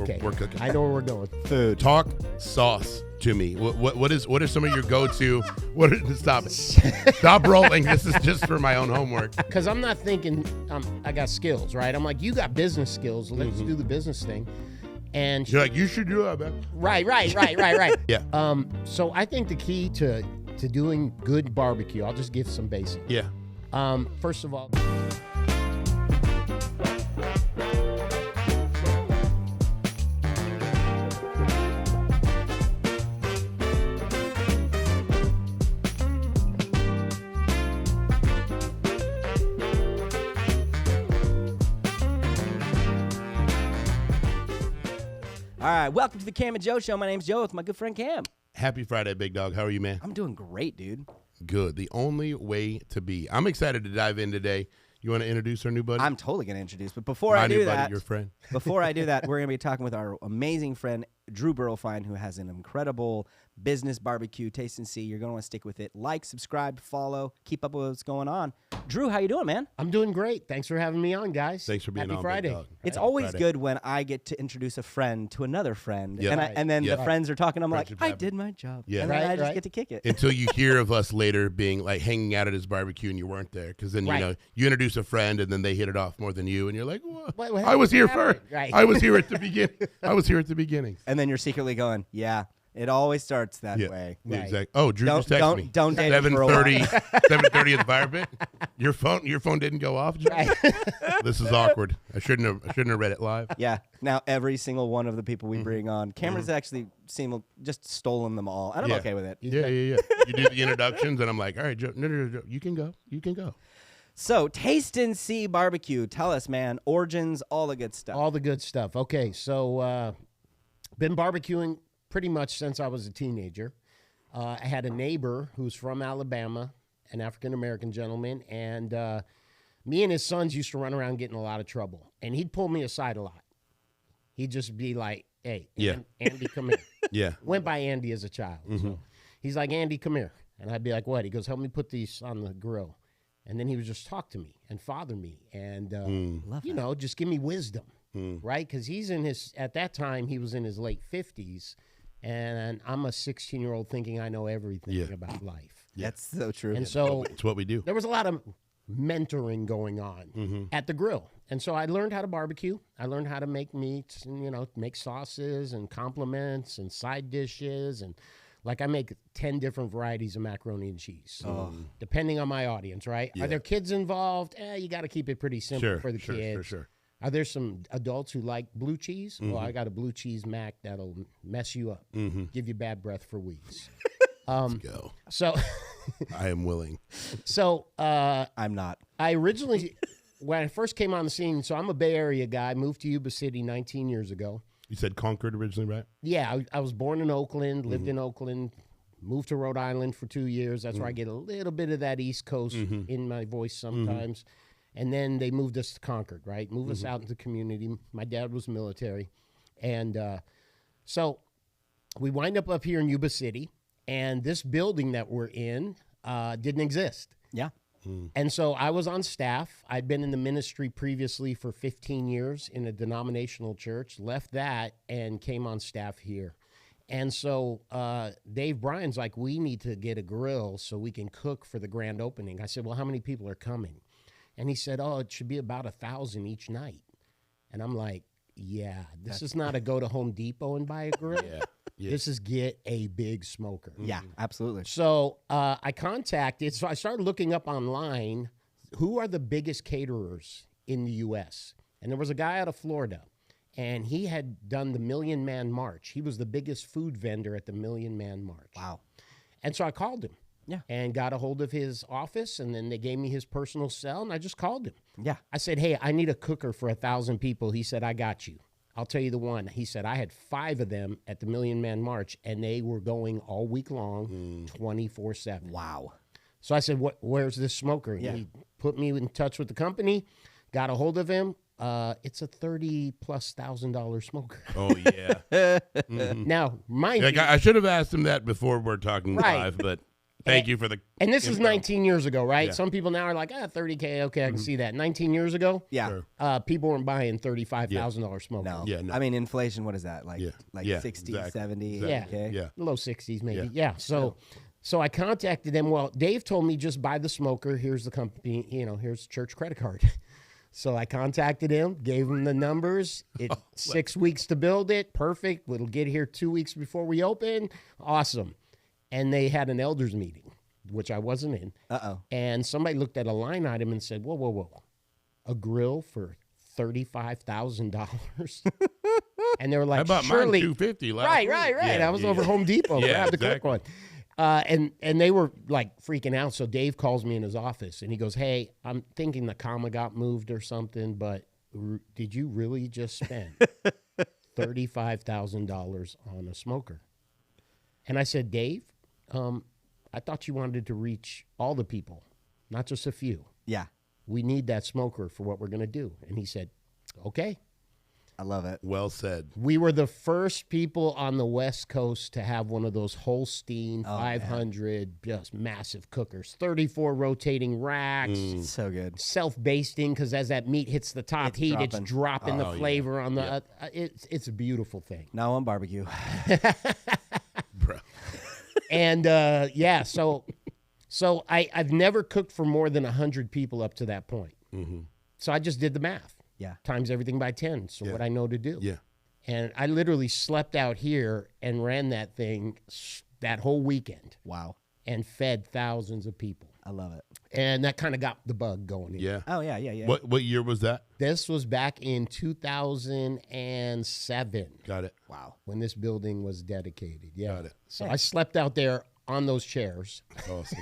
Okay, We're cooking. I know where we're going. Food. Talk sauce to me. What are some of your go-to? Stop it. Stop rolling. This is just for my own homework. Because I'm not thinking I got skills, right? I'm like, you got business skills. Let's do the business thing. And You're like, you should do that, man. Right. Yeah. So I think the key to doing good barbecue, I'll just give some basics. Yeah. First of all, All right, welcome to the Cam and Joe Show. My name's Joe with my good friend Cam. Happy Friday, big dog. How are you, man? I'm doing great, dude. Good. The only way to be. I'm excited to dive in today. You want to introduce our new buddy? I'm totally going to introduce, but before My I new do buddy, that, your friend. before I do that, we're going to be talking with our amazing friend Drew Burfine, who has an incredible business barbecue, Taste and See. You're going to want to stick with it. Like, subscribe, follow, keep up with what's going on. Drew, how you doing, man? I'm doing great. Thanks for having me on, guys. Thanks for being Happy on, Friday. big dog. It's Happy always Friday. good when I get to introduce a friend to another friend, Yeah. and then Yeah. the friends are talking. I'm like, Friendship I happen. did my job, Yeah. and then I Right, just right. get to kick it. Until you hear of us later being like hanging out at his barbecue and you weren't there, because then Right. you introduce a friend and then they hit it off more than you, and you're like, what? What I was here happened? first. Right. I was here at the beginning. I was here at the beginning. And then you're secretly going, yeah, it always starts that way. Yeah, Right. exactly. Oh, Drew just texted me. Don't date him for a while. 7:30 at the fire pit. Your phone didn't go off. Drew? This is awkward. I shouldn't have read it live. Yeah. Now every single one of the people we bring on, Cameron's actually just stolen them all, and I'm Yeah. okay with it. Yeah. You do the introductions, and I'm like, all right, Joe, no, you can go. So, Taste and See BBQ. Tell us, man, origins, all the good stuff. All the good stuff. Okay, so been barbecuing pretty much since I was a teenager. I had a neighbor who's from Alabama, an African-American gentleman, and me and his sons used to run around getting in a lot of trouble. And he'd pull me aside a lot. He'd just be like, hey, Yeah. Andy, come here. Yeah. Went by Andy as a child. So he's like, Andy, come here. And I'd be like, what? He goes, help me put these on the grill. And then he would just talk to me and father me and, Love you that. know, just give me wisdom, right? Because at that time, he was in his late 50s. And I'm a 16-year-old thinking I know everything about life. That's so true. And so It's what we do. there was a lot of mentoring going on at the grill. And so I learned how to barbecue. I learned how to make meats and, make sauces and complements and side dishes. And like I make 10 different varieties of macaroni and cheese, depending on my audience, right? Yeah. Are there kids involved? You got to keep it pretty simple for the sure, kids. Sure. Are there some adults who like blue cheese? Well, I got a blue cheese mac that'll mess you up, give you bad breath for weeks. Go. So, I am willing. I'm not. I originally, when I first came on the scene, so I'm a Bay Area guy, moved to Yuba City 19 years ago. You said Concord originally, right? Yeah, I was born in Oakland, lived in Oakland, moved to Rhode Island for 2 years. That's where I get a little bit of that East Coast in my voice sometimes. And then they moved us to Concord, right? Moved us out into the community. My dad was military. And so we wind up here in Yuba City, and this building that we're in didn't exist. Yeah. And so I was on staff. I'd been in the ministry previously for 15 years in a denominational church, left that and came on staff here. And so Dave Bryan's like, we need to get a grill so we can cook for the grand opening. I said, well, how many people are coming? And he said, oh, it should be about 1,000 each night. And I'm like, yeah, this is not a go to Home Depot and buy a grill. Yeah. This is get a big smoker. Yeah, absolutely. So I started looking up online, who are the biggest caterers in the U.S.? And there was a guy out of Florida, and he had done the Million Man March. He was the biggest food vendor at the Million Man March. Wow. And so I called him. Yeah. And got a hold of his office, and then they gave me his personal cell, and I just called him. Yeah. I said, hey, I need a cooker for 1,000 people. He said, I got you. I'll tell you the one. He said, I had 5 of them at the Million Man March, and they were going all week long, 24/7. Wow. So I said, where's this smoker? Yeah. He put me in touch with the company, got a hold of him. It's a $30,000+ smoker. Oh, yeah. Now, mind Like, you, I should have asked him that before we're talking Right. live, but Thank you for the. And this is info. 19 years ago, right? Yeah. Some people now are like, $30K. Okay, I can see that. 19 years ago, Yeah. Sure. people weren't buying $35,000 smokers. No. Yeah, no. I mean, inflation, what is that? Like, Yeah. like Yeah, 60, exactly. 70, Exactly. okay? Yeah. Low 60s maybe. Yeah. Yeah. So I contacted them. Well, Dave told me just buy the smoker. Here's the company, here's church credit card. So I contacted him, gave him the numbers. 6 weeks to build it. Perfect. It'll get here 2 weeks before we open. Awesome. And they had an elders meeting, which I wasn't in. Uh-oh. And somebody looked at a line item and said, whoa. A grill for $35,000? And they were like, I bought surely. mine $250 last Right. week. I was over Home Depot. Yeah, Grabbed the quick exactly. one. And they were like freaking out. So Dave calls me in his office and he goes, hey, I'm thinking the comma got moved or something, but did you really just spend $35,000 on a smoker? And I said, Dave, I thought you wanted to reach all the people, not just a few. Yeah. We need that smoker for what we're going to do. And he said, okay. I love it. Well said. We were the first people on the West Coast to have one of those Holstein Oh, 500 just massive cookers, 34 rotating racks, So good. self-basting because as that meat hits the top It's heat, dropping. it's dropping the Oh, yeah. flavor on the. It's a beautiful thing. Now on barbecue. Bro. And so I've never cooked for more than 100 people up to that point. Mm-hmm. So I just did the math. Yeah. Times everything by 10. So Yeah. what I know to do. Yeah. And I literally slept out here and ran that thing that whole weekend Wow. and fed thousands of people. I love it. And that kind of got the bug going. In. Yeah. Oh, yeah. What year was that? This was back in 2007 Got it. Wow. when this building was dedicated. Yeah. Got it. So I slept out there on those chairs. That's awesome.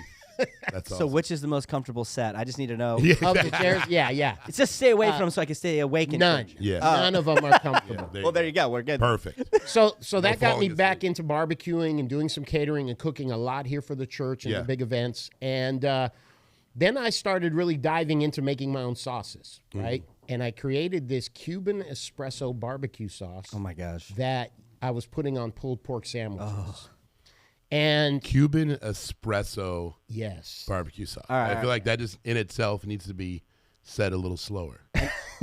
That's So awesome. which is the most comfortable set? I just need to know. Of the chairs? Yeah. It's just stay away from them so I can stay awake and None. Yeah. None of them are comfortable. Well, there you go. We're good. Perfect. So that got me falling back asleep. into barbecuing and doing some catering and cooking a lot here for the church and Yeah. the big events. And then I started really diving into making my own sauces, right? And I created this Cuban espresso barbecue sauce Oh, my gosh. that I was putting on pulled pork sandwiches. And Cuban espresso yes, barbecue sauce. right, I feel like that just in itself needs to be said a little slower.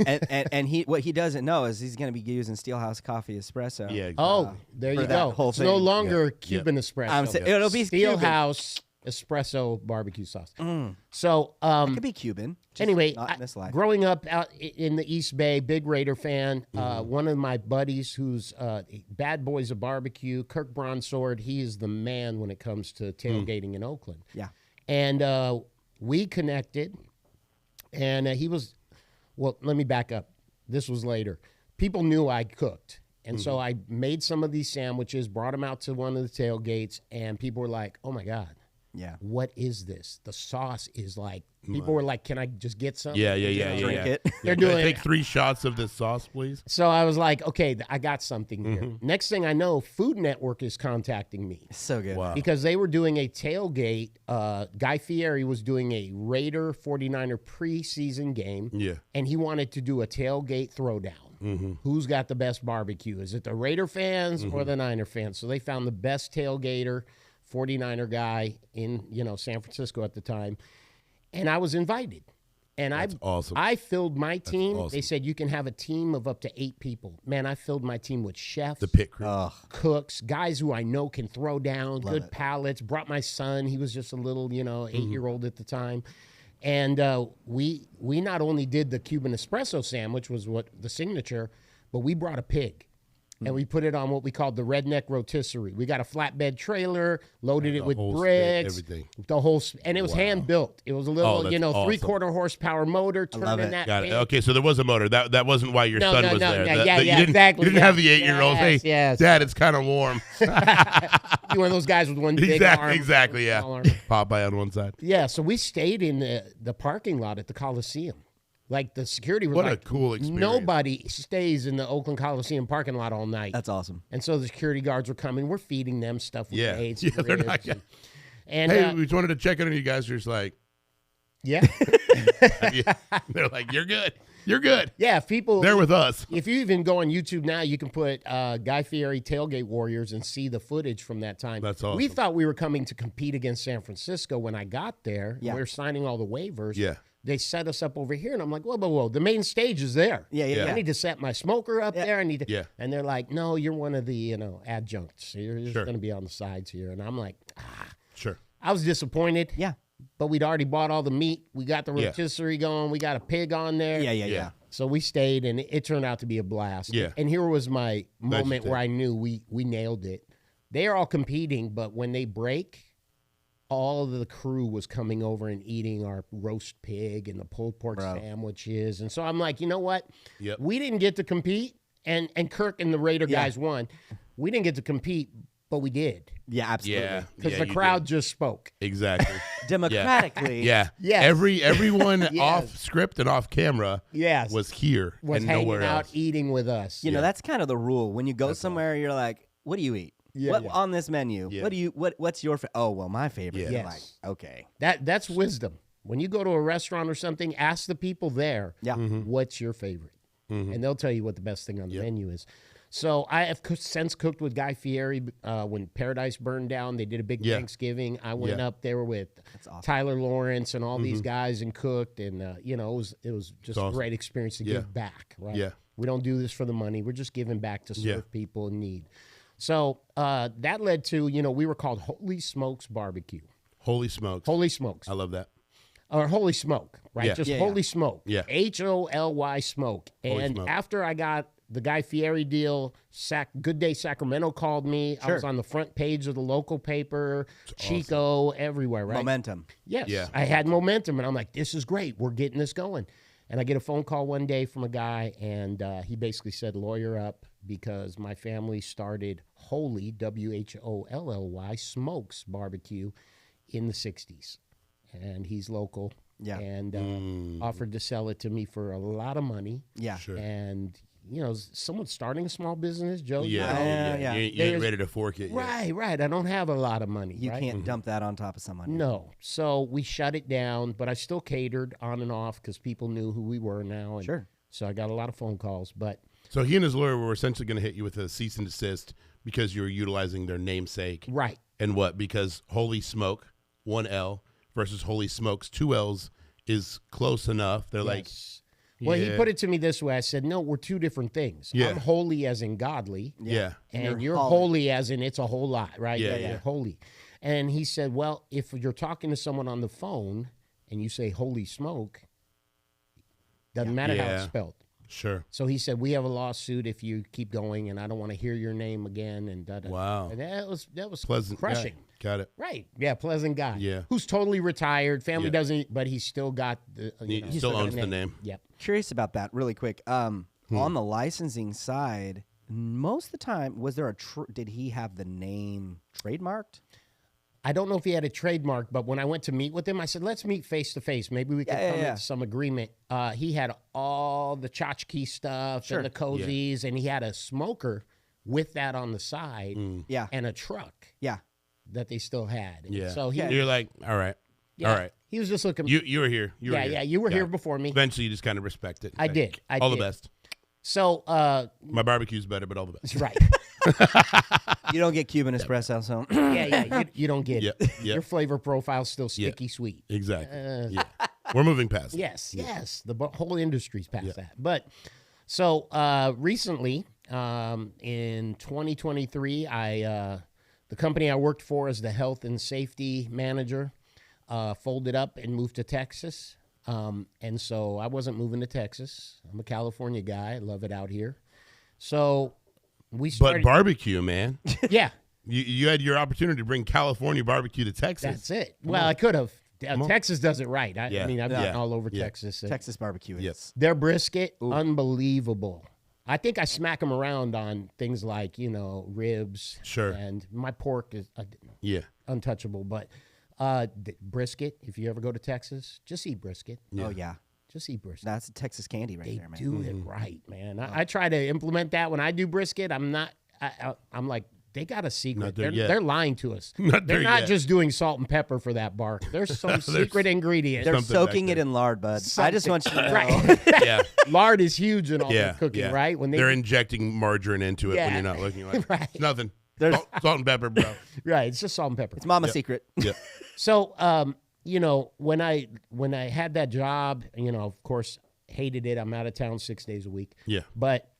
and what he doesn't know is he's going to be using Steelhouse Coffee espresso. Yeah. oh, there for you that go. whole It's no thing. longer Cuban espresso. I'm saying it'll be Cuban. Steelhouse espresso barbecue sauce. So It could be Cuban. just anyway, not in this life. growing up out in the East Bay, big Raider fan. One of my buddies, who's Bad Boys of Barbecue, Kirk Bronsword, he is the man when it comes to tailgating in Oakland. Yeah. And we connected, and he was. Well, let me back up. This was later. People knew I cooked. And so I made some of these sandwiches, brought them out to one of the tailgates, and people were like, oh, my God. Yeah. What is this? The sauce is like, people were like, can I just get some? Yeah. Drink it. They're Can I doing take 3 shots of this sauce, please. So I was like, okay, I got something here. Next thing I know, Food Network is contacting me So good. Wow. because they were doing a tailgate. Guy Fieri was doing a Raider 49er preseason game, Yeah. and he wanted to do a tailgate throwdown. Who's got the best barbecue? Is it the Raider fans or the Niner fans? So they found the best tailgater, 49er guy in San Francisco at the time, and I was invited. And awesome. I filled my team. awesome. They said you can have a team of up to 8 people. Man, I filled my team with chefs, The pit crew. Oh, cooks, guys who I know can throw down, good it. palates. Brought my son. He was just a little, 8-year-old at the time. And we not only did the Cuban espresso sandwich, was what the signature, but we brought a pig. And we put it on what we called the redneck rotisserie. We got a flatbed trailer, loaded it with whole spit, bricks, everything. the whole, and it was hand built. It was a little, that's awesome. 3/4 horsepower motor love turning it. that Got it. pig. Okay, so there was a motor. That wasn't why your No, son no, was no, there. no, That- yeah, that- yeah, you didn't, exactly, You didn't yeah. have the 8-year-old. Yes, Hey, yes. Dad, it's kind of warm. You one of those guys with one big arm. Exactly. Yeah. small arm. Popeye on one side. Yeah, so we stayed in the parking lot at the Coliseum. Like the security was What a like, cool experience. nobody stays in the Oakland Coliseum parking lot all night. that's awesome. And so the security guards were coming. We're feeding them stuff with Yeah. aids. Yeah, they're not- and Hey, we just wanted to check in on you guys. You're just like, Yeah. Yeah. They're like, you're good. You're good. Yeah, if people. They're with us. If you even go on YouTube now, you can put Guy Fieri Tailgate Warriors and see the footage from that time. That's awesome. We thought we were coming to compete against San Francisco when I got there. Yeah. We were signing all the waivers. Yeah. They set us up over here, and I'm like, whoa, whoa, whoa. The main stage is there. Yeah. I need to set my smoker up there. I need to. Yeah. And they're like, no, you're one of the adjuncts. You're just Sure. going to be on the sides here. And I'm like, Sure. I was disappointed. Yeah. But we'd already bought all the meat. We got the Yeah. rotisserie going. We got a pig on there. Yeah. So we stayed, and it turned out to be a blast. Yeah. And here was my moment did. where I knew we nailed it. They are all competing, but when they break, all of the crew was coming over and eating our roast pig and the pulled pork sandwiches. And so I'm like, you know what? Yep. We didn't get to compete, and Kirk and the Raider guys won. We didn't get to compete, but we did. Yeah, absolutely. Yeah. Because Yeah, the you crowd did. just spoke. Exactly. Democratically. Yeah. Yes. Everyone Yes. off script and off camera Yes. was here Was and hanging nowhere out else. eating with us. You know, that's kind of the rule. When you go somewhere, you're like, what do you eat? Yeah, what yeah. on this menu? Yeah. What do you what's your oh, well, my favorite. Yeah. You're Yes. like, okay. That's wisdom. When you go to a restaurant or something, ask the people there, Yeah. what's your favorite? And they'll tell you what the best thing on the Yep. menu is. So I have since cooked with Guy Fieri when Paradise burned down. They did a big Yeah. Thanksgiving. I went Yeah. up there with awesome. Tyler Lawrence and all these guys and cooked. And, it was just a awesome. great experience to Yeah. give back, right? Yeah. We don't do this for the money. We're just giving back to serve Yeah. people in need. So that led to, we were called Holy Smokes Barbecue. Holy smokes. Holy Smokes. I love that. Or Holy Smoke, right? Yeah. Just Yeah, Holy yeah. Smoke. Yeah. HOLY Smoke. Holy And Smoke. after I got the Guy Fieri deal, Good Day Sacramento called me. I was on the front page of the local paper, Chico, everywhere, right? Momentum. Yes. Yeah. I had momentum, and I'm like, this is great. We're getting this going. And I get a phone call one day from a guy, and he basically said, lawyer up, because my family started Holy, WHOLLY, Smokes Barbecue in the 60s. And he's local. Yeah. And offered to sell it to me for a lot of money. Yeah. Sure. And, someone starting a small business, Joe. Yeah. Yeah. You ain't There's- ready to fork it yet. Right. I don't have a lot of money. You right? can't dump that on top of someone. No. So we shut it down, but I still catered on and off because people knew who we were now. And Sure. So I got a lot of phone calls, but So he and his lawyer were essentially going to hit you with a cease and desist because you were utilizing their namesake. right. And what? Because Holy Smoke, 1 L, versus Holy Smokes, 2 L's, is close enough. They're Yes. Well, he yeah. put it to me this way. I said, no, we're two different things. Yeah. I'm holy as in godly, like, yeah. and you're you're holy as in it's a whole lot, right? Yeah, You're yeah. holy. And he said, well, if you're talking to someone on the phone and you say holy smoke, doesn't matter how it's Yeah. spelled. Sure. So he said, we have a lawsuit if you keep going, and I don't want to hear your name again. And da, da, da. Wow. And that was Pleasant. crushing. Yeah. Got it. Right. Yeah, pleasant guy. Yeah. Who's totally retired. Family Yeah. doesn't, but he's still got the. He he's still got owns the name. Yep. Curious about that really quick. On the licensing side, most of the time, was there did he have the name trademarked? I don't know if he had a trademark, but when I went to meet with him, I said, let's meet face to face. Maybe we can come into some agreement. He had all the tchotchke stuff and the cozies, and he had a smoker with that on the side Yeah. and a truck Yeah. that they still had. And Yeah. So You're like, all right. yeah, All right. he was just looking. You were here. You were here. You were Yeah. here before me. Eventually, you just kind of respect it. I Like, did. I all did. the best. So, My barbecue's better, but all the best. right. You don't get Cuban espresso, so Yeah. You don't get Yep, it. yep. Your flavor profile's still sticky sweet. Exactly. Yeah. We're moving past it. Yes. The whole industry's past that. But so recently, in 2023, the company I worked for as the health and safety manager folded up and moved to Texas. And so I wasn't moving to Texas. I'm a California guy. I love it out here. So we But started. barbecue, man. Yeah, You had your opportunity to bring California barbecue to Texas. that's it. Well, I could have. Texas does it right. I Yeah. mean, I've Yeah. been all over Yeah. Texas. and Texas barbecue is. Yes. Their brisket, unbelievable. I think I smack them around on things like, ribs. Sure. And my pork is Yeah. untouchable. But brisket, if you ever go to Texas, just eat brisket. Oh yeah. Just eat brisket. That's Texas candy right They there, man. do it right, man. I try to implement that when I do brisket. I'm not. I'm like they got a secret. Not there They're, yet. they're lying to us. Not They're there not yet. just doing salt and pepper for that bark. There's some secret ingredient. They're Something back soaking it there. in lard, bud. I just want you to know. Right. Yeah. Lard is huge in all Yeah. that cooking, yeah. right? When They're injecting margarine into it when Yeah. you're not looking like Right. It's nothing. There's- Salt and pepper, bro. right, it's just salt and pepper. It's Mama's secret. Yeah. So, you know, when I had that job, you know, of course, hated it. I'm out of town 6 days a week. Yeah. But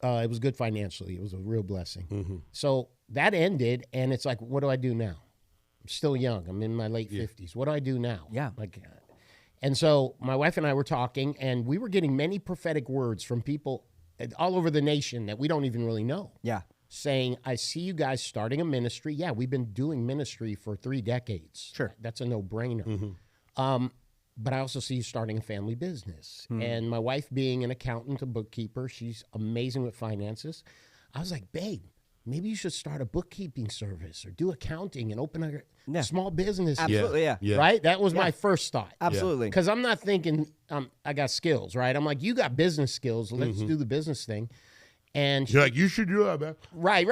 it was good financially. It was a real blessing. So that ended, and it's like, what do I do now? I'm still young. I'm in my late 50s. What do I do now? Yeah. Like, and so my wife and I were talking, and we were getting many prophetic words from people all over the nation that we don't even really know. Yeah. Saying, I see you guys starting a ministry. Yeah, we've been doing ministry for 3 decades. Sure. That's a no-brainer. But I also see you starting a family business. Hmm. And my wife being an accountant, a bookkeeper, she's amazing with finances. I was like, babe, maybe you should start a bookkeeping service or do accounting and open a small business. Absolutely, yeah. Yeah. Right? That was my first thought. Absolutely. Because I'm not thinking I got skills, right? I'm like, you got business skills. Let's do the business thing. And You're like, you should do that, man. right.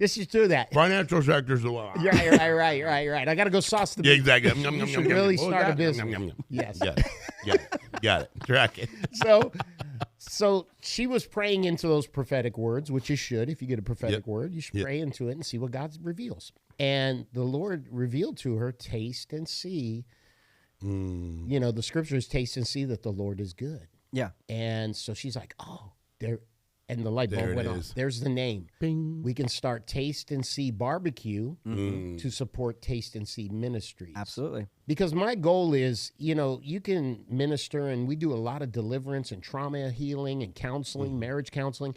Let's just do that. Financial sector's the one. Right. I got to go sauce the Yeah, beef. exactly. You should really start a business. Yes. Got it. Track it. So she was praying into those prophetic words, which you should. If you get a prophetic word, you should pray into it and see what God reveals. And the Lord revealed to her, taste and see. You know, the scriptures taste and see that the Lord is good. Yeah. And so she's like, oh, there. And the light bulb There it went is. off. There's the name. Bing. We can start Taste and See BBQ to support Taste and See Ministries. Absolutely. Because my goal is, you know, you can minister, and we do a lot of deliverance and trauma healing and counseling, marriage counseling,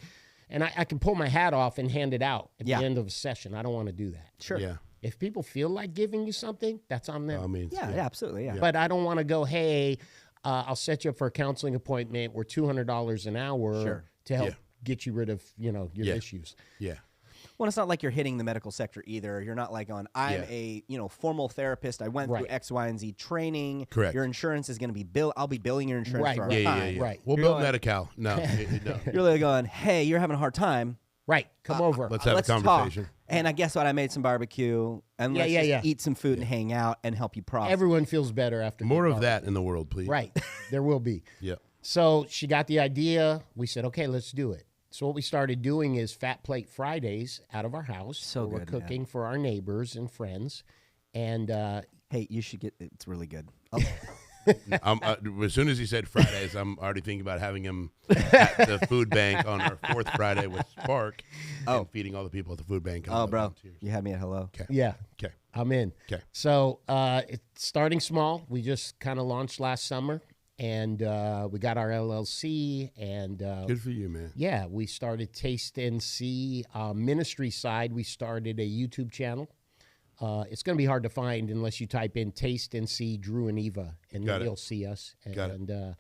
and I can pull my hat off and hand it out at the end of a session. I don't want to do that. Sure. Yeah. If people feel like giving you something, that's on them. I mean, Yeah, absolutely. Yeah. But I don't want to go, hey, I'll set you up for a counseling appointment. We're $200 an hour to help get you rid of, you know, your issues. Yeah. Well, it's not like you're hitting the medical sector either. You're not like I'm a formal therapist. I went through X, Y, and Z training. Correct. Your insurance is going to be billed. I'll be billing your insurance Right, for our right, time. right. We'll You're build going- Medi-Cal. No. You're really going, hey, you're having a hard time. Right. Come over. Let's have a Let's conversation. talk. And I guess what? I made some barbecue, and let's just eat some food and hang out and help you process. Everyone feels better after More good of that in the world, please. Right. There will be. Yeah. So she got the idea. We said, okay, let's do it. So what we started doing is Fat Plate Fridays out of our house. So where good, we're cooking for our neighbors and friends. And Hey, you should get. It's really good. As soon as he said Fridays, I'm already thinking about having him at the food bank on our 4th Friday with Spark and feeding all the people at the food bank. Oh, bro, you had me at hello. yeah, Okay. I'm in. Okay. So it's starting small. We just kind of launched last summer. And we got our LLC. And Good for you, man. yeah, we started Taste and See. Ministry side, we started a YouTube channel. It's going to be hard to find unless you type in Taste and See Drew and Eva, and then you'll see us. And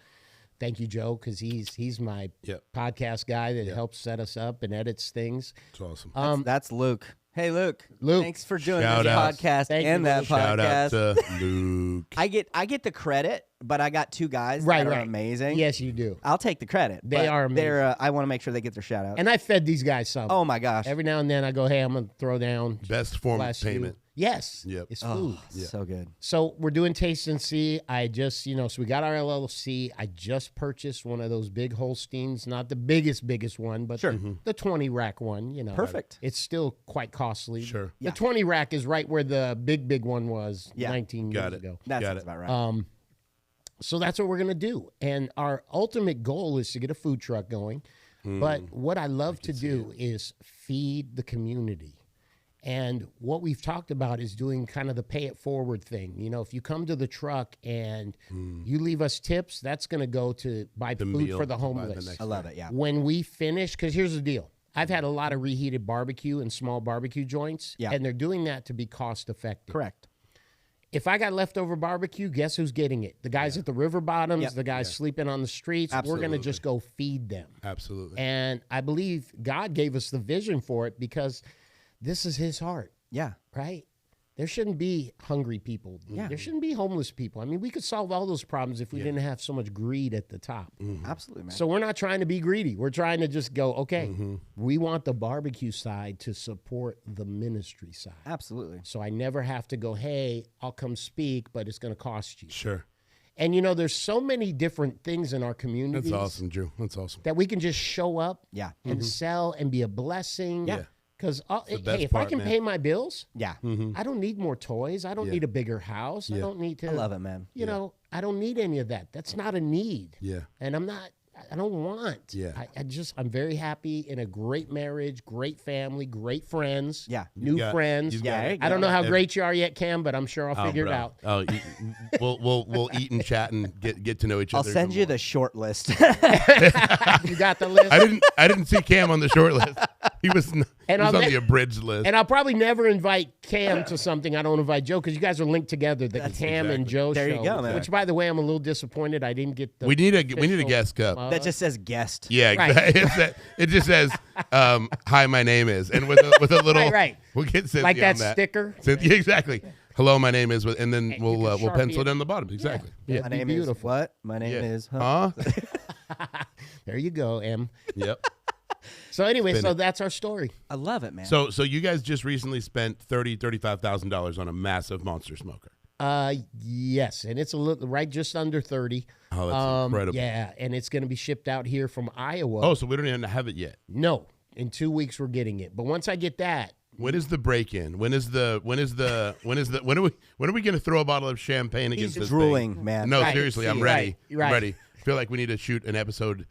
thank you, Joe, because he's my podcast guy that helps set us up and edits things. It's awesome. That's Luke. Hey, Luke. Luke. Thanks for doing Shout this out. podcast Thank and you, that Luke. Shout out podcast. to Luke. I get the credit, but I got 2 guys that are amazing. Yes, you do. I'll take the credit. They but are amazing. They're, I want to make sure they get their shout out. And I fed these guys some. Oh my gosh. Every now and then I go, hey, I'm going to throw down. Best form of bless you. payment. Yes. Yep. It's food. So good. So we're doing Taste and See. I just, so we got our LLC. I just purchased one of those big Holsteins, not the biggest one, but the 20 rack one, Perfect. It's still quite costly. Sure. The 20 rack is right where the big one was 19 years ago. That Got sounds it. about right. So that's what we're going to do. And our ultimate goal is to get a food truck going. But what I love to do is feed the community. And what we've talked about is doing kind of the pay it forward thing. If you come to the truck and you leave us tips, that's going to go to buy food meal for the to buy the homeless. next I love it. Yeah. When we finish, because here's the deal. I've had a lot of reheated barbecue and small barbecue joints, and they're doing that to be cost effective. Correct. If I got leftover barbecue, guess who's getting it? The guys at the river bottoms, the guys sleeping on the streets. Absolutely. We're going to just go feed them. Absolutely. And I believe God gave us the vision for it because this is his heart, Yeah. right? there shouldn't be hungry people. Yeah. There shouldn't be homeless people. I mean, we could solve all those problems if we didn't have so much greed at the top. Absolutely, man. So we're not trying to be greedy. We're trying to just go, okay, we want the barbecue side to support the ministry side. Absolutely. So I never have to go, hey, I'll come speak, but it's going to cost you. Sure. And, there's so many different things in our community. That's awesome, Drew. That's awesome. That we can just show up Yeah. and sell and be a blessing. Yeah. Because, the hey, best if I part, can man. pay my bills, Yeah. I don't need more toys. I don't need a bigger house. I don't need to. I love it, man. You know, I don't need any of that. That's not a need. Yeah. And I don't want. Yeah. I'm very happy in a great marriage, great family, great friends. Yeah. New friends. you've Yeah, got there it. you go. I don't know how Every- great you are yet, Cam, but I'm sure I'll figure it bro. out. Oh, we'll eat and chat and get to know each I'll other. send even you more. the short list. You got the list? I didn't see Cam on the short list. He was on the abridged list. And I'll probably never invite Cam to something I don't invite Joe because you guys are linked together. The Cam and Joe There show. you go, man. Which, by the way, I'm a little disappointed I didn't get the. we need a official guest cup. mug. That just says guest. Yeah, Right. exactly. It just says, "Hi, my name is," and with a little, Right. We'll get Cynthia Like that on that sticker. Cynthia, exactly. Hello, my name is, and then you can we'll Sharpie pencil it. it on the bottom. Exactly. Yeah. My Be name beautiful. is what? My name Yeah. is. Huh? There you go, M. Yep. So anyway, Spin so it. that's our story. I love it, man. So you guys just recently spent $35,000 on a massive monster smoker. Yes, and it's a little right just under 30. Oh, that's incredible. Yeah, and it's going to be shipped out here from Iowa. Oh, so we don't even have it yet. No, in 2 weeks we're getting it. But once I get that, When is the break in? When are we going to throw a bottle of champagne against He's this drooling, thing? man. No, Right. seriously, I'm See, ready. right. I'm ready. I feel like we need to shoot an episode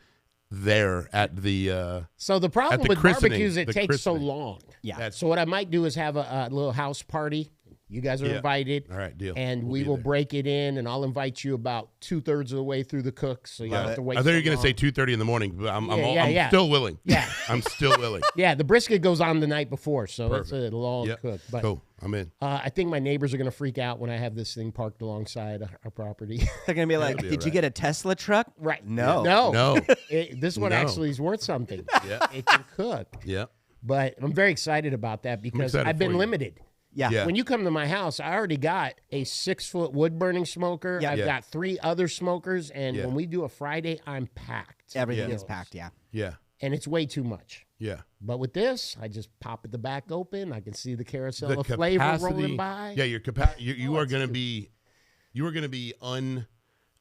there at the so the problem the with christening, barbecues it the takes so christening. long. Yeah. That's- So what I might do is have a little house party. You guys are Yeah. invited. All right, deal. And We'll we be will there. break it in, and I'll invite you about 2/3 of the way through the cook, so you don't have to wait. I thought you were so going to say long. 2:30 in the morning, but I'm Yeah. still willing. Yeah. I'm still willing. Yeah, the brisket goes on the night before, so it's a long Yep. cook. But Cool. I'm in. I think my neighbors are going to freak out when I have this thing parked alongside our property. They're gonna be like, be "Did you alright. get a Tesla truck?" Right. No. No. This one No. actually is worth something. Yeah. It can cook. Yeah. But I'm very excited about that because excited I've been for you. limited. Yeah. Yeah. When you come to my house, I already got a 6-foot wood burning smoker. Yeah. I've Yeah. got 3 other smokers. And Yeah. when we do a Friday, I'm packed. Everything Yeah. is packed. Yeah. Yeah. And it's way too much. Yeah. But with this, I just pop the back open. I can see the carousel The of flavor capacity. rolling by. Yeah, your you are going to be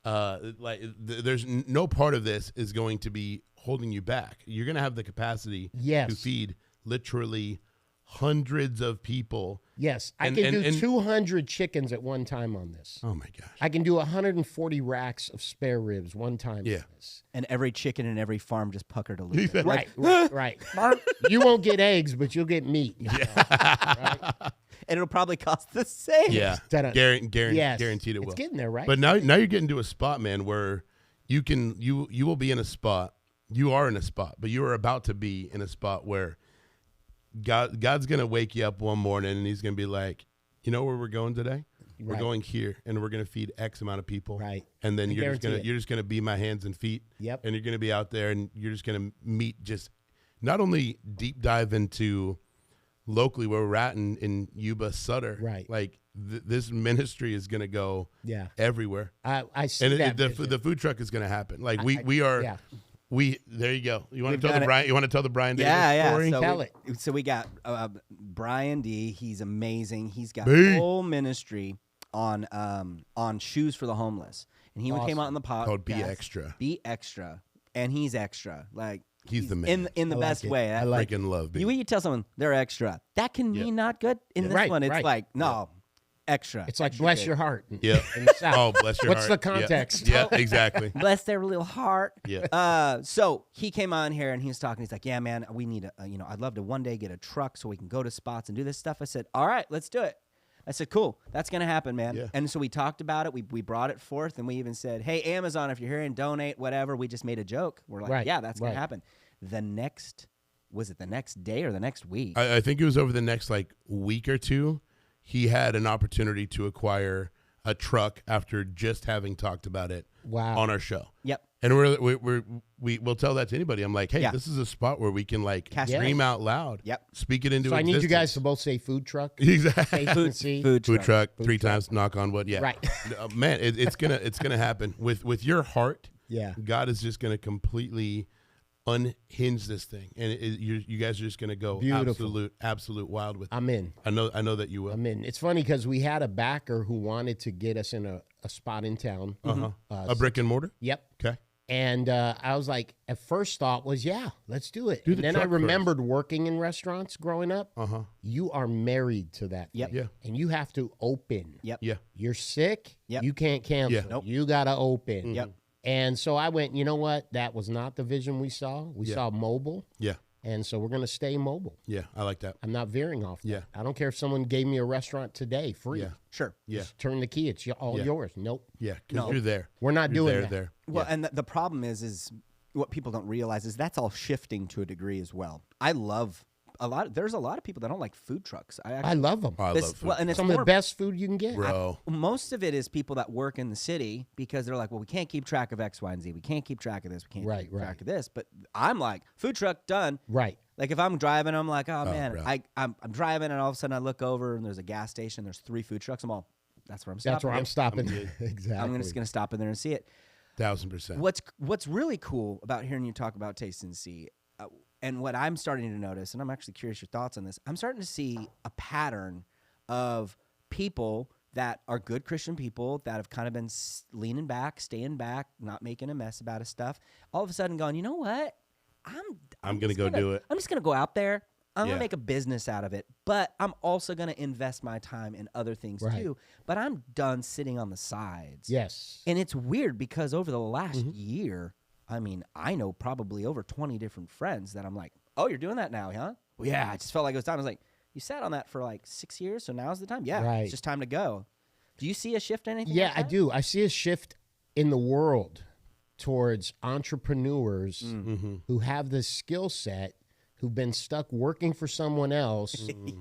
there's no part of this is going to be holding you back. You're going to have the capacity Yes. to feed literally hundreds of people. Yes, I And- can and- do and- 200 chickens at one time on this. Oh my gosh. I can do 140 racks of spare ribs one time Yeah. on this. And every chicken in every farm just puckered a little bit. Right. You won't get eggs, but you'll get meat. And it'll probably cost the same. Yeah. Ta-da. Yes. Guaranteed it will. It's getting there, right? But now you're getting to a spot, man, where you will be in a spot. You are in a spot, but you are about to be in a spot where God's gonna wake you up one morning and He's gonna be like, you know where we're going today? We're Right. going here, and we're gonna feed X amount of people. Right. And then I you're guarantee it. just gonna be my hands and feet. Yep. And you're gonna be out there, and you're just gonna meet just not only deep dive into locally where we're at in Yuba Sutter. Right. Like this ministry is gonna go Yeah. everywhere. I see And that. the vision. food truck is going to happen. Like we are. yeah. There you go. You want We've to tell done the it. Brian? You want to tell the Brian Davis Yeah. story? So Tell so we got Brian D. He's amazing. He's got B. a whole ministry on shoes for the homeless, and he came out in the podcast Called Be Extra. Be Extra, and he's extra. Like He's the man. in the I like best it. way. I like Freaking love B. you. When you tell someone they're extra, that can mean not good. In this Right, one, it's right. like no extra. It's like extra bless good. your heart. Yeah. In the South. Oh, bless your What's heart. the context? Yeah, exactly. Bless their little heart. Yeah. So he came on here and he was talking. He's like, "Yeah, man, we need I'd love to one day get a truck so we can go to spots and do this stuff." I said, "All right, let's do it." I said, "Cool, that's gonna happen, man." Yeah. And so we talked about it. We brought it forth, and we even said, "Hey, Amazon, if you're here and donate, whatever." We just made a joke. We're like, Right, "Yeah, that's gonna right. happen." Was it the next day or the next week? I think it was over the next week or two. He had an opportunity to acquire a truck after just having talked about it Wow. on our show. Yep. And we'll tell that to anybody. I'm like, hey, this is a spot where we can like scream out loud. Yep. Speak it into So existence. I need you guys to both say food truck. Exactly. Taste and See. Food truck. Three times. Knock on wood. Yeah. Right. Man, it's gonna happen with your heart. Yeah. God is just gonna completely unhinge this thing, and you guys are just gonna go absolute wild with it. I'm in. I know that you will. I'm in. It's funny because we had a backer who wanted to get us in a spot in town. A brick and mortar. Yep. Okay. And I was like, at first thought was, yeah, let's do it. Do And the then I truck remembered working in restaurants growing up. You are married to that. Yep. thing. Yeah. And you have to open. Yep. Yeah. You're sick. Yep. You can't cancel. Yeah. Nope. You got to open. Yep. And so I went, you know what? That was not the vision we saw. We saw mobile. Yeah. And so we're going to stay mobile. Yeah. I like that. I'm not veering off that. Yeah. I don't care if someone gave me a restaurant today free. Yeah. Sure. Yeah. Just turn the key. It's all yours. Nope. Yeah. Because you're there. We're not You're doing that. there. Well, Yeah. and the problem is what people don't realize is that's all shifting to a degree as well. I love there's a lot of people that don't like food trucks. I love them. I love food. Well, and it's Some of more- the best food you can get. Bro. Most of it is people that work in the city because they're like, well, we can't keep track of X, Y, and Z. We can't keep track of this. We can't keep track of this. But I'm like, food truck done. Right. Like if I'm driving, I'm like, oh man, bro. I'm driving, and all of a sudden I look over and there's a gas station. There's 3 food trucks. I'm all, that's where I'm stopping. That's where I'm stopping. good. Exactly. I'm just gonna stop in there and see it. 1000%. What's really cool about hearing you talk about Taste and See, and what I'm starting to notice, and I'm actually curious your thoughts on this. I'm starting to see a pattern of people that are good Christian people that have kind of been leaning back, staying back, not making a mess about his stuff. All of a sudden, going, you know what? I'm gonna go do it. I'm just gonna go out there. I'm Yeah. gonna make a business out of it, but I'm also gonna invest my time in other things Right. too. But I'm done sitting on the sides. Yes. And it's weird because over the last year, I mean, I know probably over 20 different friends that I'm like, oh, you're doing that now, huh? Well, yeah, I just felt like it was time. I was like, you sat on that for like 6 years, so now's the time? Yeah, Right. it's just time to go. Do you see a shift in anything? Yeah, like I that? do. I see a shift in the world towards entrepreneurs who have this skill set, who've been stuck working for someone else,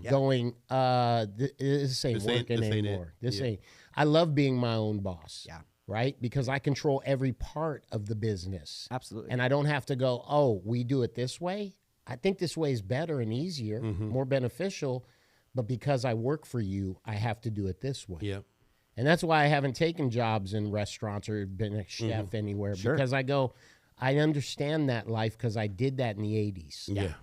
going, this ain't working anymore. This ain't. I love being my own boss. Yeah. Right? Because I control every part of the business. Absolutely. And I don't have to go, oh, we do it this way. I think this way is better and easier, more beneficial. But because I work for you, I have to do it this way. Yeah. And that's why I haven't taken jobs in restaurants or been a chef anywhere. Sure. Because I go, I understand that life because I did that in the 80s. Yeah.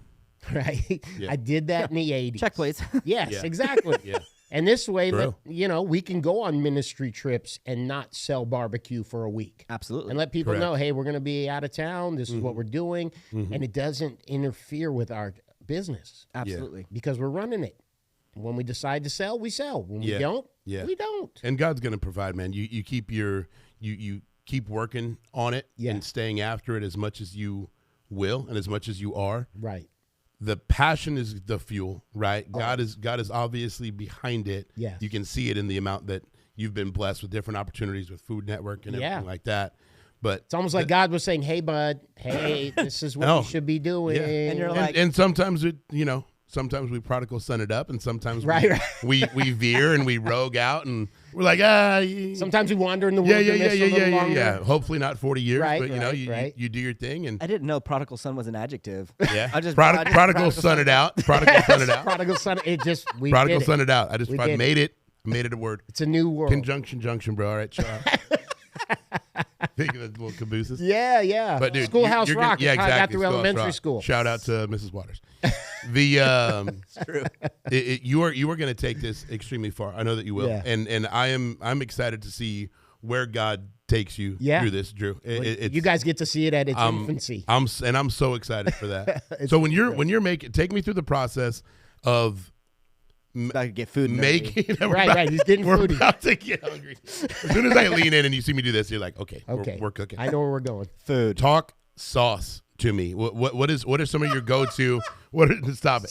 Right? Yeah. I did that in the 80s. Check, please. Yes, Yeah. exactly. Yeah. And this way, True. we can go on ministry trips and not sell barbecue for a week. Absolutely. And let people Correct. know, hey, we're going to be out of town. This is what we're doing. And it doesn't interfere with our business Absolutely. because we're running it. When we decide to sell, we sell. When we Yeah. don't, Yeah. we don't. And God's gonna provide, man. You keep you keep working on it Yeah. and staying after it as much as you will and as much as you are. Right. The passion is the fuel, right? God is obviously behind it. Yes. You can see it in the amount that you've been blessed with different opportunities with Food Network and everything like that. But It's almost like God was saying, hey, bud, hey, this is what you should be doing. Yeah. And you're like, and sometimes sometimes we prodigal son it up, and sometimes Right. we veer and we rogue out, and we're like, Sometimes we wander in the yeah, wilderness a little longer. yeah. Hopefully not 40 years, Right, but right. you do your thing, and I didn't know prodigal son was an adjective. yeah, I just prodigal son it out, prodigal son it out, Prodigal son, we prodigal did it. son it out. I did made it. I made it a word. It's a new world. Conjunction, junction, bro. All right, chill out. Think of the little cabooses. Yeah, yeah. But dude, Schoolhouse you're Rock. Yeah, is how I got exactly. through Schoolhouse elementary Rock. school. Shout out to Mrs. Waters. The True. you are going to take this extremely far. I know that you will, Yeah. and I'm excited to see where God takes you Yeah. through this, Drew. You guys get to see it at its infancy. I'm so excited for that. So when you're making, take me through the process of I could get food. making. Right. He's getting We're foodie. about to get hungry. As soon as I lean in and you see me do this, you're like, okay. We're cooking. I know where we're going. food. Talk sauce to me. What are some of your go-to? Stop it.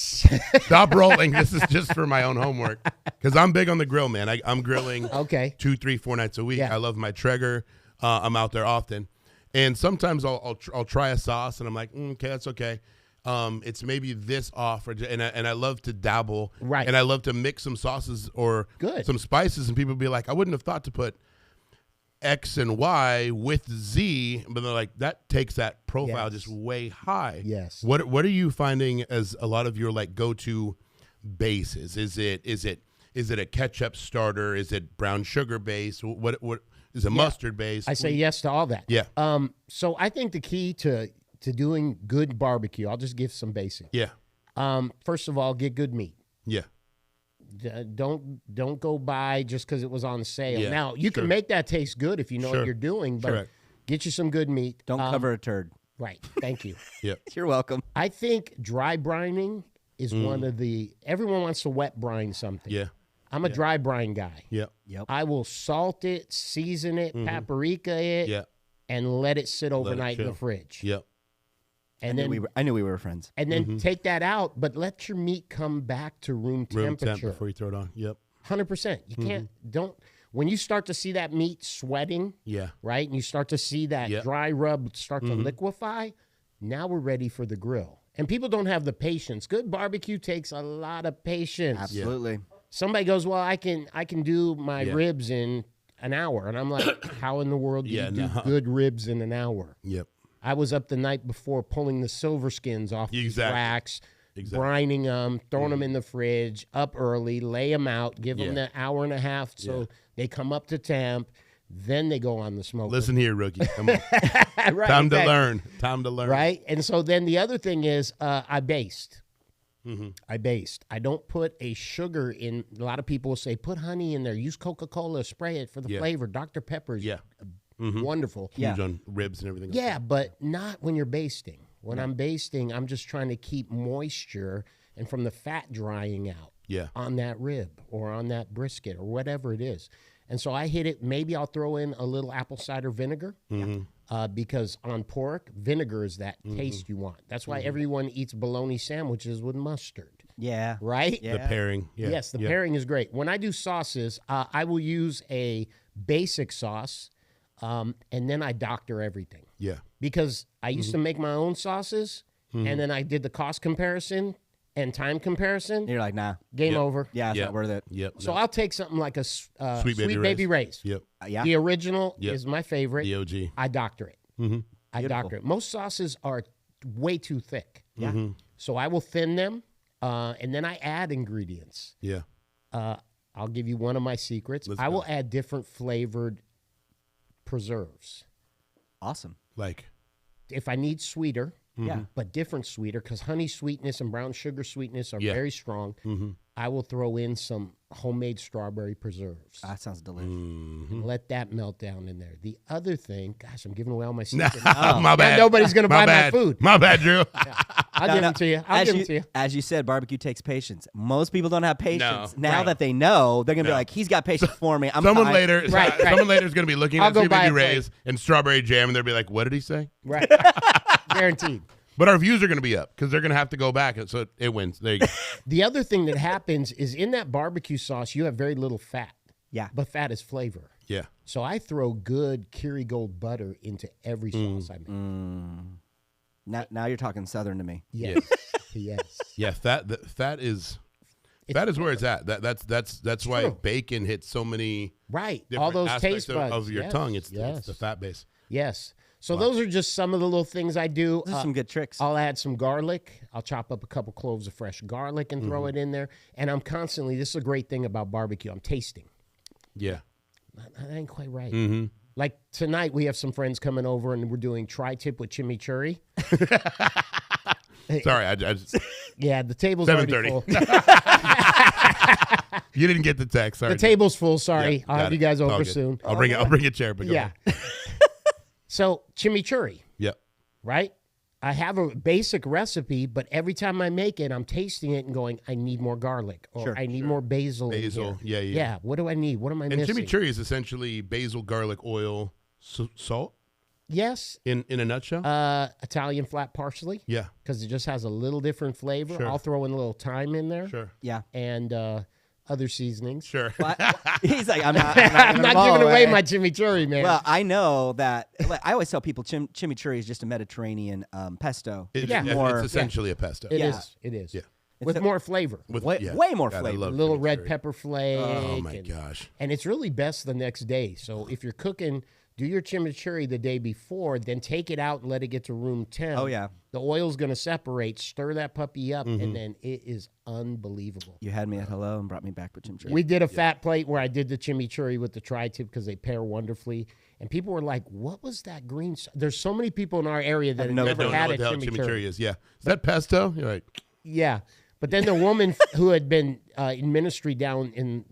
Stop rolling. This is just for my own homework because I'm big on the grill, man. I'm grilling. Okay. 2, 3, 4 nights a week. Yeah. I love my Traeger. I'm out there often, and sometimes I'll try a sauce and I'm like, okay, that's okay. It's maybe this off, and I love to dabble, Right. And I love to mix some sauces or Good. some spices, and people be like, I wouldn't have thought to put X and Y with Z, but they're like, that takes that profile Yes. just way high. Yes. What are you finding as a lot of your like go-to bases? Is it a ketchup starter? Is it brown sugar base? What is it mustard base? I say yes to all that. Yeah. So I think the key to doing good barbecue, I'll just give some basics. Yeah. First of all, get good meat. Yeah. Don't go buy just because it was on sale. Yeah, Now you can make that taste good if you know what you're doing, but Correct. get you some good meat. Don't cover a turd. Right. Thank you. Yep. You're welcome. I think dry brining is one of the. Everyone wants to wet brine something. Yeah. I'm a dry brine guy. Yep. Yep. I will salt it, season it, paprika it, Yeah. and let it sit overnight in the chill. fridge. Yep. And then I knew we were friends. and then take that out, but let your meat come back to room Room temp temperature. before you throw it on. Yep. 100%. You can't when you start to see that meat sweating, Yeah. right? And you start to see that Yep. dry rub start to liquefy, now we're ready for the grill. And people don't have the patience. Good barbecue takes a lot of patience. Absolutely. Somebody goes, "Well, I can do my Yeah. ribs in an hour." And I'm like, "How in the world do Yeah, you do no. good ribs in an hour?" Yep. I was up the night before pulling the silver skins off these Exactly. racks, Exactly. brining them, throwing them in the fridge, up early, lay them out, give them Yeah. the hour and a half so they come up to temp. Then they go on the smoke. Listen here, rookie. Come on. Right, Time to exactly. learn. Time to learn. Right? And so then the other thing is I based. I based. I don't put a sugar in. A lot of people will say, put honey in there. Use Coca-Cola. Spray it for the Yeah. flavor. Dr. Pepper is Yeah. wonderful. Huge on ribs and everything. Yeah, but not when you're basting. When I'm basting, I'm just trying to keep moisture and from the fat drying out Yeah. on that rib or on that brisket or whatever it is. And so I hit it. Maybe I'll throw in a little apple cider vinegar because on pork, vinegar is that taste you want. That's why everyone eats bologna sandwiches with mustard, Yeah. right? Yeah. The pairing. Yeah. Yes, the Yeah. pairing is great. When I do sauces, I will use a basic sauce, and then I doctor everything. Yeah. Because I used to make my own sauces, and then I did the cost comparison and time comparison. And you're like, nah. Game Yep. over. Yeah, it's Yep. not worth it. Yep. So I'll take something like a Sweet Baby Ray's. Yep. Yeah. The original Yep. is my favorite. The OG. I doctor it. I Beautiful. doctor it. Most sauces are way too thick. Yeah. So I will thin them, and then I add ingredients. Yeah. I'll give you one of my secrets. Let's I will go. add different flavored preserves. Awesome. Like. If I need sweeter, Yeah. but different sweeter, because honey sweetness and brown sugar sweetness are Yeah. very strong, I will throw in some homemade strawberry preserves. That sounds delicious. And let that melt down in there. The other thing, gosh, I'm giving away all my secrets. My bad. nobody's gonna buy my bad. food. My bad, Drew. I'll give them to you. I'll give them to you. As you said, barbecue takes patience. Most people don't have patience. No. Now Right. that they know, they're gonna be No. like, "He's got patience for me." I'm Someone fine. later, Right. someone later is going to be looking I'll at go See buy BBQ a plate. Ray's and strawberry jam, and they'll be like, "What did he say?" Right. Guaranteed. But our views are going to be up because they're going to have to go back, so it wins. There you go. The other thing that happens is in that barbecue sauce, you have very little fat. Yeah. But fat is flavor. Yeah. So I throw good Kerrygold butter into every sauce I make. Now you're talking Southern to me. Yes. Yes. Yeah. Fat is where it's at. That's why true. bacon hits so many Right. different All those aspects taste buds. of your Yes. tongue. It's yes. the fat base. Yes. So those are just some of the little things I do. Those are some good tricks. I'll add some garlic. I'll chop up a couple cloves of fresh garlic and throw it in there. And I'm constantly, this is a great thing about barbecue, I'm tasting. Yeah. That ain't quite right. Like tonight, we have some friends coming over and we're doing tri-tip with chimichurri. Sorry, I just Yeah, the table's already 7:30. full. you didn't get the text. Sorry. The table's full, sorry. Yeah, I'll got have it. you guys All over good. soon. I'll bring a chair. But go Yeah. ahead. So chimichurri, Yep. right? I have a basic recipe, but every time I make it, I'm tasting it and going, I need more garlic or Sure, I need more basil. in Basil, here. yeah. Yeah, what do I need? What am I And missing? chimichurri is essentially basil, garlic, oil, salt Yes, in a nutshell. Italian flat parsley Yeah. because it just has a little different flavor. Sure. I'll throw in a little thyme in there Sure. Yeah. and other seasonings. Sure. He's like, I'm not, I'm not all giving away away. my chimichurri, man. Well, I know that. Like, I always tell people chimichurri is just a Mediterranean pesto. It's, Yeah. it's more- essentially a pesto. It yeah. is. It is. Yeah. with more flavor. Way more God, I flavor. love Little red chimichurri. pepper flake. Oh my gosh. And it's really best the next day. So if you're cooking, do your chimichurri the day before, then take it out and let it get to room temp. Oh, yeah. The oil's going to separate, stir that puppy up, and then it is unbelievable. You had me at hello and brought me back with chimichurri. We did a fat plate where I did the chimichurri with the tri-tip because they pair wonderfully. And people were like, what was that green? There's so many people in our area that have never Don't know had what a the hell chimichurri. is. Yeah. Is that pesto? You're like, Yeah. But then the woman who had been in ministry down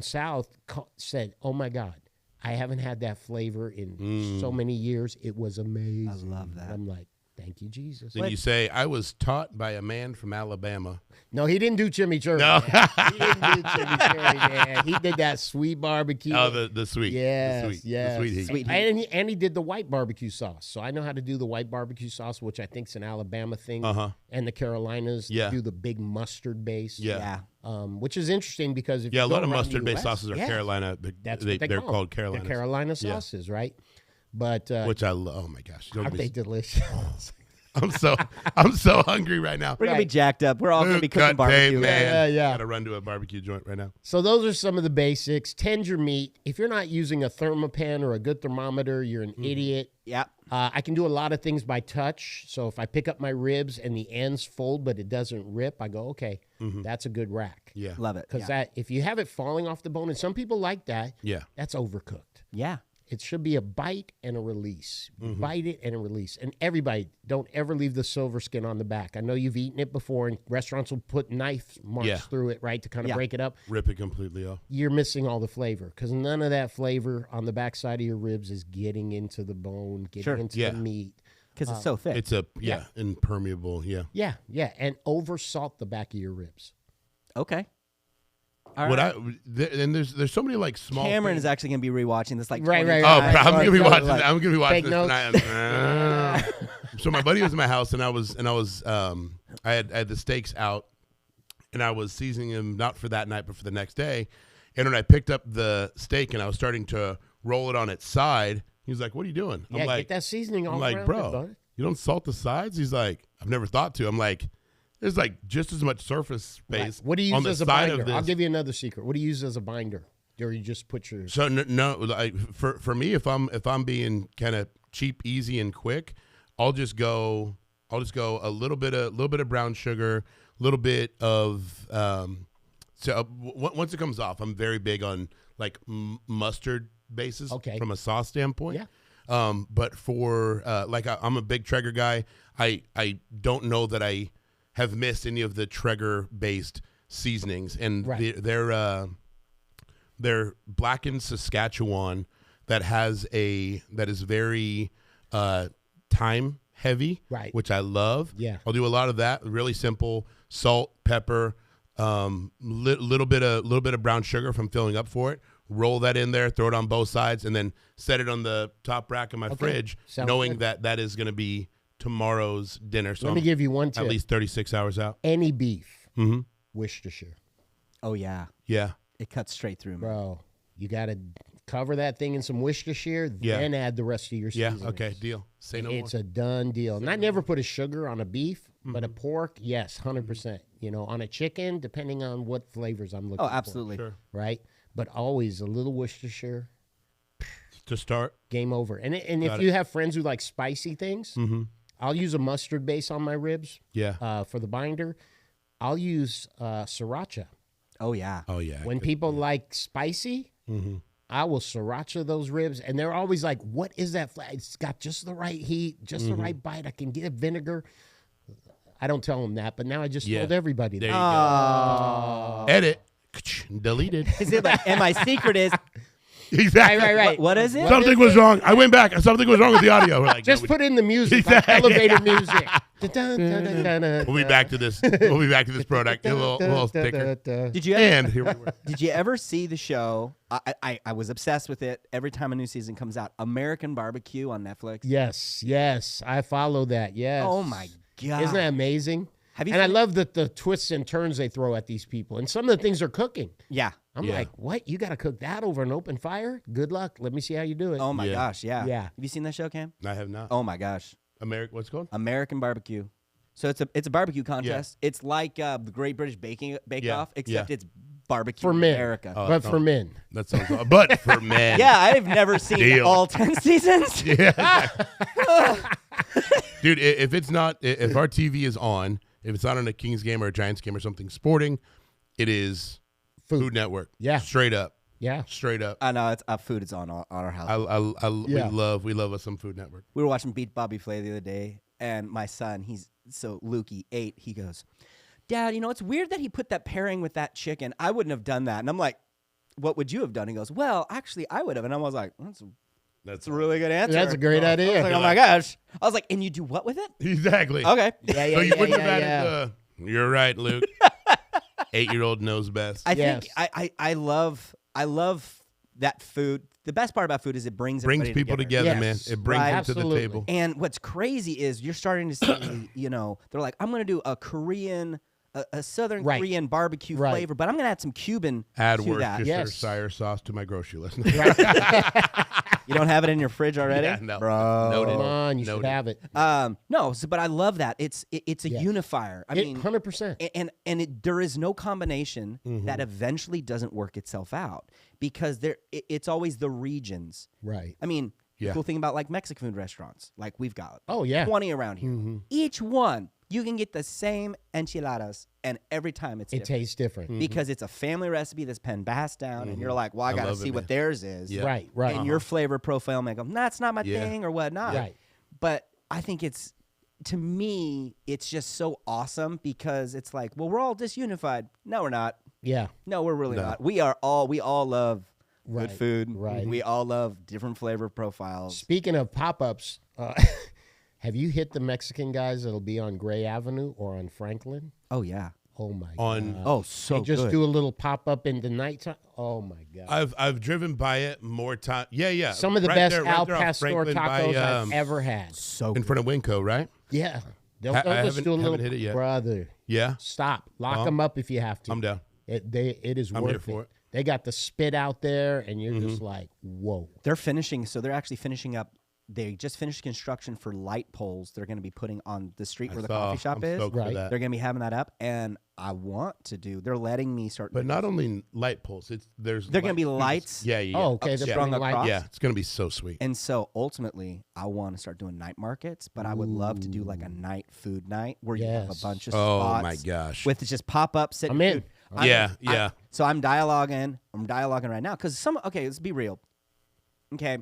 south said, oh, my God, I haven't had that flavor in so many years. It was amazing. I love that. And I'm like, thank you, Jesus. then you say, I was taught by a man from Alabama. No, he didn't do chimichurri. No. Man. He didn't do chimichurri, man. He did that sweet barbecue. Oh, the sweet. Yes, The sweet. yes. The sweet heat. Sweet heat. And he did the white barbecue sauce. So I know how to do the white barbecue sauce, which I think is an Alabama thing. And the Carolinas do the big mustard base. Yeah. Which is interesting because if Yeah, you a go lot of around the mustard-based US, sauces are Carolina. That's what they're called Carolinas. The Carolina sauces, right? But Which I love. Oh my gosh. aren't they delicious? I'm so hungry right now. We're going to be jacked up. We're all going to be cooking barbecue. man. Yeah. Gotta run to a barbecue joint right now. So those are some of the basics. Tend your meat. If you're not using a thermopan or a good thermometer, you're an idiot. Yeah. I can do a lot of things by touch. So if I pick up my ribs and the ends fold but it doesn't rip, I go, okay, that's a good rack. Yeah. Love it. Because that if you have it falling off the bone, and some people like that, that's overcooked. Yeah. It should be a bite and a release. Bite it and a release. And everybody, don't ever leave the silver skin on the back. I know you've eaten it before, and restaurants will put knife marks through it, right, to kind of break it up. Rip it completely off. You're missing all the flavor because none of that flavor on the backside of your ribs is getting into the bone, getting into the meat. Because it's so thick. It's impermeable. Yeah. Yeah. And over salt the back of your ribs. Okay. All What right. and there's so many like small. Cameron things. is actually going to be rewatching this like Right. 20 Oh, times. I'm gonna be watching. like, I'm gonna be watching take this notes. tonight. So my buddy was in my house, and I had the steaks out, and I was seasoning them not for that night, but for the next day. And when I picked up the steak and I was starting to roll it on its side, he was like, "What are you doing?" Yeah, I'm like, get that seasoning all I'm like, around bro, it, bud. you don't salt the sides? He's like, I've never thought to. I'm like, there's like just as much surface space. What do you on use the as a side binder? of this. I'll give you another secret. What do you use as a binder? Or you just put your... So no, like for me, if I'm being kind of cheap, easy, and quick, I'll just go a little bit of brown sugar, a little bit of once it comes off, I'm very big on like mustard bases from a sauce standpoint. Yeah. But for I'm a big Traeger guy. I don't know that I have missed any of the Traeger based seasonings, and they're blackened Saskatchewan that is very thyme heavy, right? Which I love. Yeah, I'll do a lot of that. Really simple: salt, pepper, little bit of brown sugar if I'm filling up for it. Roll that in there, throw it on both sides, and then set it on the top rack of my fridge, knowing that is going to be tomorrow's dinner. So let me give you one tip: at least 36 hours out. Any beef, Worcestershire. Oh yeah. Yeah. It cuts straight through, man. Bro, you got to cover that thing in some Worcestershire, then add the rest of your seasonings. Yeah, okay, deal. Say no more. It's a done deal. And I never put a sugar on a beef, but a pork, yes, 100%. You know, on a chicken, depending on what flavors I'm looking for. Oh, absolutely. Sure. Right? But always a little Worcestershire. To start. Game over. And if you have friends who like spicy things, I'll use a mustard base on my ribs. Yeah. For the binder. I'll use sriracha. Oh, yeah. Oh, yeah. When people like spicy, I will sriracha those ribs. And they're always like, what is that? It's got just the right heat, just the right bite. I can get vinegar. I don't tell them that, but now I just told everybody there that. You go. Edit. Deleted. Is it like, and my secret is... Exactly. Right. What is it? Something was wrong. I went back. Something was wrong with the audio. We're like, Just put in the music, like elevator music. We'll be back to this. We'll be back to this product. A little sticker. Did you And here we were. Did you ever see the show? I was obsessed with it every time a new season comes out. American Barbecue on Netflix. Yes. I follow that. Yes. Oh my God. Isn't that amazing? Have you and I seen love the twists and turns they throw at these people. And some of the things they're cooking. Yeah. I'm like, what? You got to cook that over an open fire? Good luck. Let me see how you do it. Oh my gosh. Yeah. Yeah. Have you seen that show, Cam? I have not. Oh my gosh. What's it called? American Barbecue. So it's a barbecue contest. It's like the Great British Bake Off, except it's barbecue for in men, America. but for men. That sounds but for men. Yeah, I've never seen Deal. all 10 seasons. Yeah. Dude, if our TV is on, if it's not on a Kings game or a Giants game or something sporting, it is Food Network. Yeah. Straight up. Yeah. Straight up. I know it's food is on our house. We love us some Food Network. We were watching Beat Bobby Flay the other day, and my son, Lukey, 8, he goes, Dad, it's weird that he put that pairing with that chicken. I wouldn't have done that. And I'm like, what would you have done? He goes, well, actually, I would have. And I was like, that's a really good answer. That's a great idea. I was like, oh my gosh. I was like, and you do what with it? Exactly. Okay. Yeah, So you wouldn't have added you're right, Luke. 8-year-old knows best. I think I love that food. The best part about food is it brings people together, Yes. man. It brings them to the Absolutely. table. And what's crazy is you're starting to see, they're like, I'm going to do a Korean, a Southern Korean barbecue flavor, but I'm going to add some Cuban Add to that. Worcestershire sauce to my grocery list. You don't have it in your fridge already? Yeah, no. Bro. Noted. Come on, you should Noted. have it. But I love that. It's a unifier. I mean, 100%. and there is no combination that eventually doesn't work itself out because it's always the regions. Right. I mean, the Yeah. cool thing about like Mexican food restaurants, like we've got 20 around here. Each one, you can get the same enchiladas, and every time it tastes different. because it's a family recipe that's passed down, and you're like, well, I got to love see it, what man. theirs is. Yeah. Right. And your flavor profile may go, that's not my thing or whatnot. Right. But I think to me, it's just so awesome because it's like, well, we're all disunified. No, we're not. Yeah. No, we're really not. We all love good food. Right. We all love different flavor profiles. Speaking of pop-ups, have you hit the Mexican guys that'll be on Gray Avenue or on Franklin? Oh, yeah. Oh, my On- God. Oh, so They just good. do a little pop-up in the nighttime. Oh, my God. I've driven by it more time. Yeah. Some of the Right best there, right Al there off Pastor Franklin tacos by, I've ever had. So in good. front of Winco, right? Yeah. They'll I just haven't- do a little, haven't hit it yet. brother, Yeah. stop. Lock them up if you have to. I'm down. It is I'm worth here for it. They got the spit out there, and you're just like, whoa. They're actually finishing up. They just finished construction for light poles they're going to be putting on the street where the coffee shop I'm is. stoked for Right. that. They're going to be having that up, and I want to they're letting me start. But not only light poles. They're going to be lights. Yeah. Oh, okay. They're Strung putting across. Yeah, it's gonna be so sweet. And so ultimately, I want to start doing night markets, but I would love to do like a night food night where you have a Yes. bunch of Oh spots my gosh. with just pop up sitting. I'm in. Dude, Yeah. So I'm dialoguing right now because let's be real. Okay,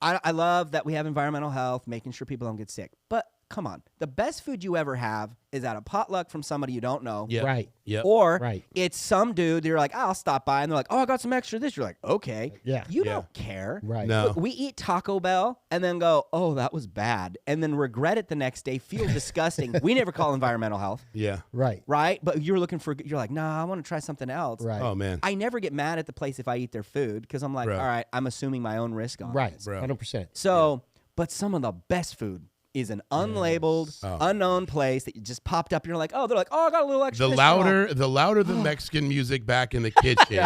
I love that we have environmental health, making sure people don't get sick. But come on, the best food you ever have is at a potluck from somebody you don't know. Yep. Right. Yep. Or Right. it's some dude, you're like, I'll stop by. And they're like, oh, I got some extra this. You're like, okay. Yeah. You Yeah. don't care. Right. No. We eat Taco Bell and then go, oh, that was bad. And then regret it the next day, feel disgusting. We never call environmental health, Right. right? But you're like, nah, I want to try something else. Right. Oh man. I never get mad at the place if I eat their food because I'm like, Bro. all right, I'm assuming my own risk on Right. this. Bro. 100%. So, but some of the best food is an unlabeled, Oh. unknown place that you just popped up and you're like, oh, they're like, oh, I got a little extra. The fish and all. louder the Mexican music back in the kitchen,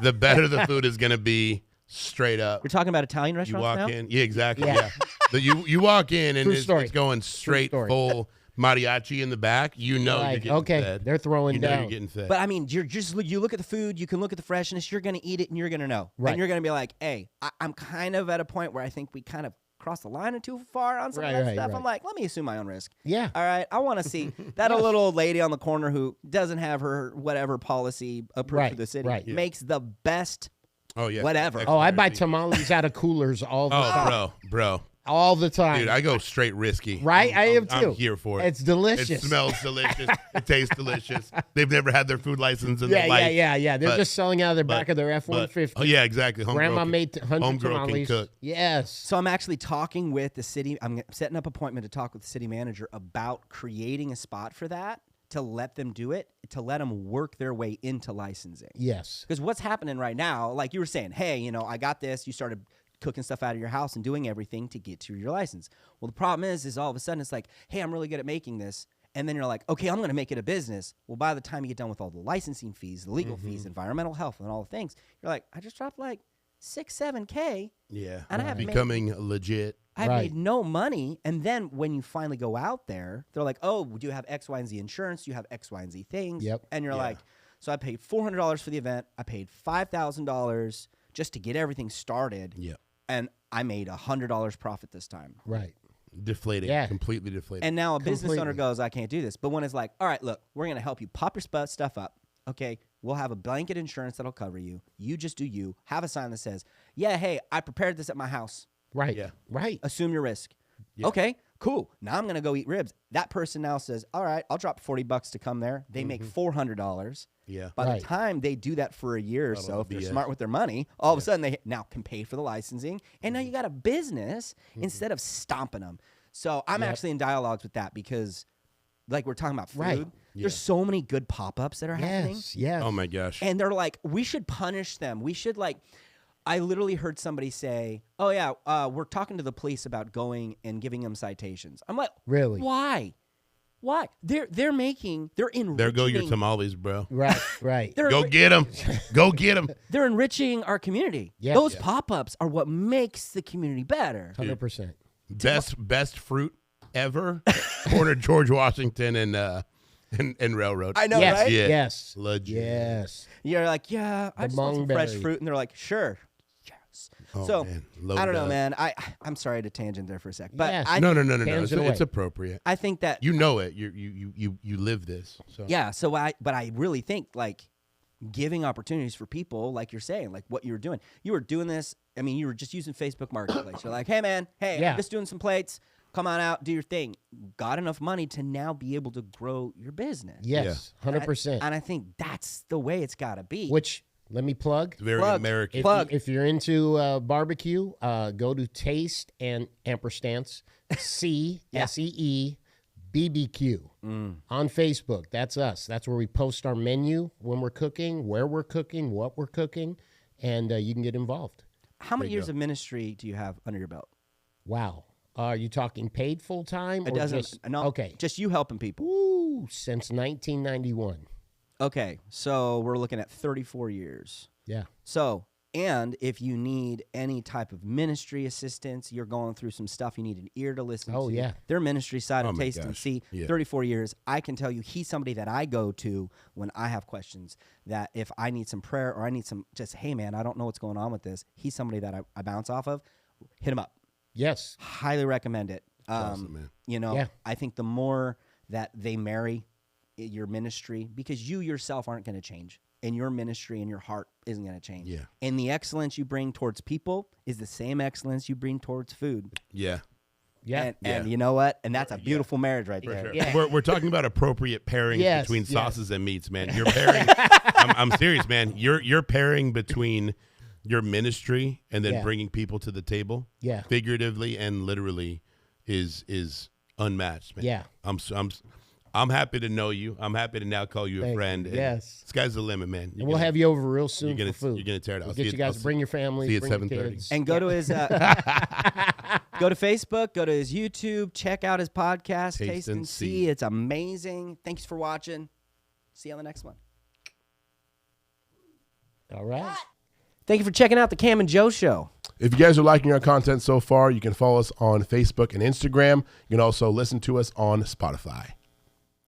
the better the food is gonna be. Straight up. You're talking about Italian You restaurants walk now? in. Yeah, exactly. Yeah. Yeah. You walk in and True it's story. going straight story. full mariachi in the back. You know you're Like, getting okay, fed. they're throwing you know down. you're getting fed. But I mean, you look at the food, you can look at the freshness, you're going to eat it and you're going to know. Right. And you're going to be like, hey, I'm kind of at a point where I think we kind of crossed the line or too far on some of that stuff. I'm like, let me assume my own risk. Yeah. All right, I want to see that a little old lady on the corner who doesn't have her whatever policy approved Right, for the city right. Yeah. makes the best oh yeah. whatever. Oh, I buy Extra tamales out of coolers all the time. Oh, bro. All the time. Dude, I go straight risky. Right? I am I'm too. here for it. It's delicious. It smells delicious. It tastes delicious. They've never had their food license in yeah, their life. yeah. They're But- just selling out of the back of their but- F-150. Oh yeah, exactly. Grandma made 100 homegirl can tamales. cook. Yes. So I'm actually talking with the city. I'm setting up an appointment to talk with the city manager about creating a spot for that to let them do it, to let them work their way into licensing. Yes. Because what's happening right now, like you were saying, hey, I got this. You started cooking stuff out of your house and doing everything to get to your license. Well, the problem is all of a sudden it's like, hey, I'm really good at making this. And then you're like, okay, I'm going to make it a business. Well, by the time you get done with all the licensing fees, the legal fees, environmental health, and all the things, you're like, I just dropped like 6-7K. Yeah. And I haven't made- becoming legit. I Right. made no money. And then when you finally go out there, they're like, oh, do you have X, Y, and Z insurance? Do you have X, Y, and Z things? Yep. And you're like, so I paid $400 for the event. I paid $5,000 just to get everything started. Yeah. And I made $100 profit this time. Right. Deflating. Yeah. Completely deflating. And now a business owner Completely. goes, I can't do this. But when it's like, all right, look, we're going to help you pop your stuff up. Okay, we'll have a blanket insurance that'll cover you. You just do you. Have a sign that says, yeah, hey, I prepared this at my house. Right. Yeah. Right. Assume your risk. Yeah. Okay, cool. Now I'm going to go eat ribs. That person now says, all right, I'll drop $40 to come there. They make $400. Yeah. By Right. the time they do that for a year or That'll so, if they're be smart with their money, all of a sudden they now can pay for the licensing. And now you got a business instead of stomping them. So I'm actually in dialogues with that because, like we're talking about food, Right. there's so many good pop-ups that are happening. Yes. Yes. Oh my gosh. And they're like, we should punish them. We should I literally heard somebody say, oh yeah, we're talking to the police about going and giving them citations. I'm like, Really? Why? They're enriching. There go your tamales, bro. Right. Right. Go get them. Go get them. They're enriching our community. Yeah. Those Yeah. pop-ups are what makes the community better. 100%. Best fruit ever. Corner George Washington and Railroad. I know, Yes. right? Yeah. Yes. Legit. Yes. You're like, yeah, I just want some fresh mungberry. fruit, and they're like, sure, yes. Oh, So man. I don't know, Loaded up. man. I'm sorry to tangent there for a sec, but Yes. No. Tangent away. It's appropriate. I think that You know it. You live this. So yeah. So but I really think giving opportunities for people, like you're saying, like what you were doing. You were doing this. I mean, you were just using Facebook Marketplace. You're like, hey man, Yeah. I'm just doing some plates. Come on out, do your thing. Got enough money to now be able to grow your business. Yes. 100%. And I think that's the way it's got to be. Which, let me plug. it's very Plug. American. If you're into barbecue, go to Taste and ampersands See SEE BBQ on Facebook. That's us. That's where we post our menu when we're cooking, where we're cooking, what we're cooking, and you can get involved. How many years of ministry do you have under your belt? Wow. Are you talking paid full time? It doesn't. No. Okay. Just you helping people. Ooh, since 1991. Okay. So we're looking at 34 years. Yeah. So, and if you need any type of ministry assistance, you're going through some stuff, you need an ear to listen to. Oh, yeah. Their ministry side Oh, of my Taste and gosh. See, Yeah. 34 years. I can tell you he's somebody that I go to when I have questions, that if I need some prayer or I need some, just, hey, man, I don't know what's going on with this. He's somebody that I bounce off of. Hit him up. Yes. Highly recommend it. awesome, man. You know, Yeah. I think the more that they marry your ministry, because you yourself aren't going to change, and your ministry and your heart isn't going to change. Yeah. And the excellence you bring towards people is the same excellence you bring towards food. Yeah. Yeah. And you know what? And that's a beautiful marriage right there. Sure. Yeah. We're talking about appropriate pairings Yes, between yes. sauces and meats, man. You're pairing. I'm serious, man. You're pairing between your ministry and then Yeah. bringing people to the table. Yeah. Figuratively and literally is unmatched, man. Yeah. I'm happy to know you. I'm happy to now call you a Thank friend. you. And Yes. Sky's the limit, man. And we'll have you over real soon you're gonna, for food. You're gonna tear it out. We'll I'll get see you guys, I'll bring your family, see you at bring your 7:30. kids. And go to his go to Facebook, go to his YouTube, check out his podcast, Taste and See. It's amazing. Thanks for watching. See you on the next one. All right. Thank you for checking out the Cam and Joe Show. If you guys are liking our content so far, you can follow us on Facebook and Instagram. You can also listen to us on Spotify.